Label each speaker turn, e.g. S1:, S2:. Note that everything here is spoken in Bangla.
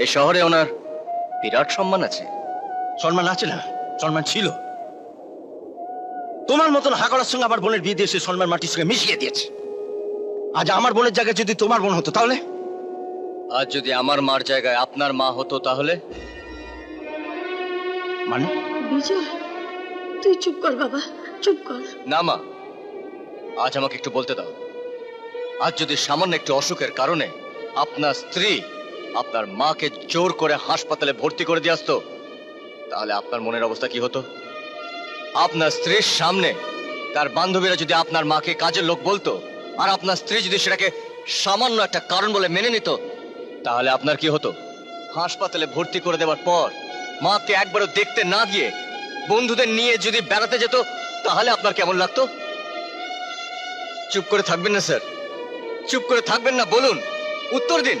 S1: এই শহরে ওনার বিরাট সম্মান আছে।
S2: সম্মান আছে না, সম্মান ছিল। তোমার মতন হাগড়ার সঙ্গে আমার বোনের বিয়ে দিয়ে সে সম্মান মাটির সঙ্গে মিশিয়ে দিয়েছে। আজ আমার বোনের জায়গায় যদি তোমার বোন হতো তাহলে?
S1: আজ যদি আমার মার জায়গায় আপনার মা হতো তাহলে?
S2: মানে?
S3: বিজয়, তুই চুপ কর বাবা, চুপ কর।
S1: না মা, আজ আমাকে একটু বলতে দাও। আজ যদি সামান্য একটু অসুখের কারণে আপনার স্ত্রী আপনার মাকে জোর করে হাসপাতালে ভর্তি করে দিয়ে আসতো, তাহলে আপনার মনের অবস্থা কি হতো? আপনার স্ত্রীর সামনে তার বান্ধবীরা যদি আপনার মাকে কাজের লোক বলতো, আর আপনার স্ত্রী যদি সেটাকে সামান্য একটা কারণ বলে মেনে নিত, তাহলে আপনার কি হতো? হাসপাতালে ভর্তি করে দেওয়ার পর মাকে একবারও দেখতে না গিয়ে বন্ধুদের নিয়ে যদি বেড়াতে যেত, তাহলে আপনার কেমন লাগতো? চুপ করে থাকবেন না স্যার, চুপ করে থাকবেন না, বলুন, উত্তর দিন।